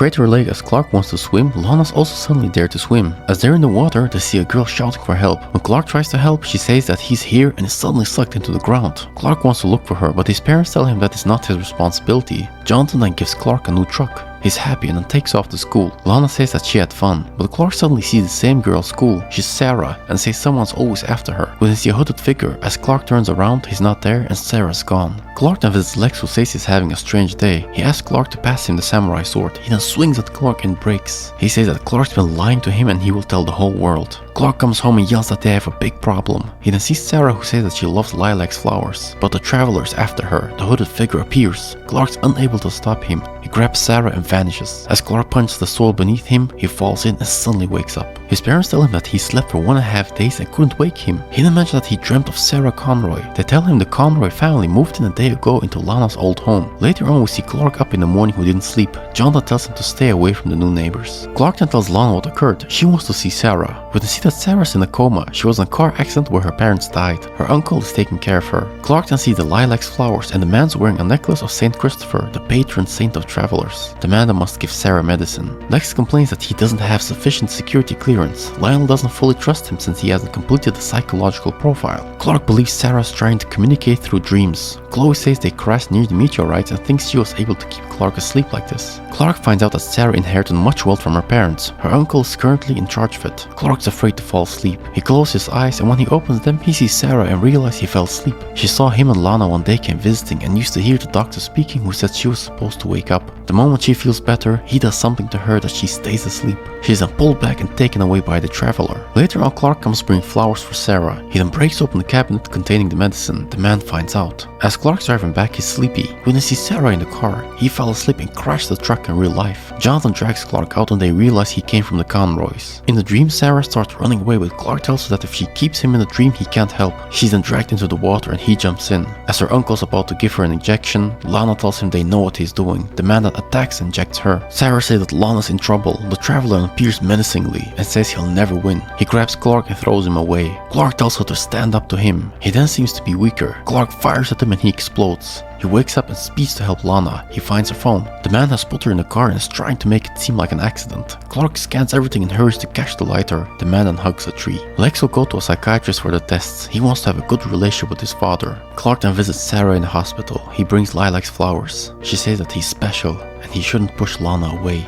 Crater Lake. As Clark wants to swim, Lana's also suddenly there to swim. As they're in the water, they see a girl shouting for help. When Clark tries to help, she says that he's here and is suddenly sucked into the ground. Clark wants to look for her, but his parents tell him that it's not his responsibility. Jonathan then gives Clark a new truck. He's happy and then takes off to school. Lana says that she had fun, but Clark suddenly sees the same girl at school. She's Sara, and says someone's always after her. We then see a hooded figure. As Clark turns around, he's not there and Sara's gone. Clark then visits Lex, who says he's having a strange day. He asks Clark to pass him the samurai sword. He then swings at Clark and breaks. He says that Clark's been lying to him and he will tell the whole world. Clark comes home and yells that they have a big problem. He then sees Sara, who says that she loves lilac flowers, but the traveler's after her. The hooded figure appears. Clark's unable to stop him. He grabs Sara and vanishes. As Clark punches the soil beneath him, he falls in and suddenly wakes up. His parents tell him that he slept for 1.5 days and couldn't wake him. He then mentions that he dreamt of Sara Conroy. They tell him the Conroy family moved in a day ago into Lana's old home. Later on, we see Clark up in the morning who didn't sleep. Jonathan tells him to stay away from the new neighbors. Clark then tells Lana what occurred. She wants to see Sara. We then see that Sara's in a coma. She was in a car accident where her parents died. Her uncle is taking care of her. Clark then sees the lilac flowers and the man's wearing a necklace of Saint Christopher, the patron saint of travelers. The man that must give Sara medicine. Lex complains that he doesn't have sufficient security clearance. Lionel doesn't fully trust him since he hasn't completed the psychological profile. Clark believes Sara's trying to communicate through dreams. Chloe says they crashed near the meteorites and thinks she was able to keep Clark asleep like this. Clark finds out that Sara inherited much wealth from her parents. Her uncle is currently in charge of it. Clark's afraid to fall asleep. He closes his eyes and when he opens them, he sees Sara and realizes he fell asleep. She saw him and Lana one day came visiting and used to hear the doctor speaking who said she was supposed to wake up. The moment she feels better, he does something to her that she stays asleep. She is then pulled back and taken away by the traveler. Later on, Clark comes to bring flowers for Sara. He then breaks open the cabinet containing the medicine. The man finds out. As Clark's driving back, he's sleepy. When he sees Sara in the car, he fell asleep and crashed the truck in real life. Jonathan drags Clark out and they realize he came from the Conroys. In the dream, Sara starts running away, but Clark tells her that if she keeps him in the dream, he can't help. She's then dragged into the water and he jumps in. As her uncle's about to give her an injection, Lana tells him they know what he's doing. The man that attacks injects her. Sara says that Lana's in trouble. The traveler appears menacingly and says he'll never win. He grabs Clark and throws him away. Clark tells her to stand up to him. He then seems to be weaker. Clark fires at him and he explodes. He wakes up and speeds to help Lana. He finds her phone. The man has put her in the car and is trying to make it seem like an accident. Clark scans everything and hurries to catch the lighter. The man then hugs a tree. Lex will go to a psychiatrist for the tests. He wants to have a good relationship with his father. Clark then visits Sara in the hospital. He brings Lilac's flowers. She says that he's special and he shouldn't push Lana away.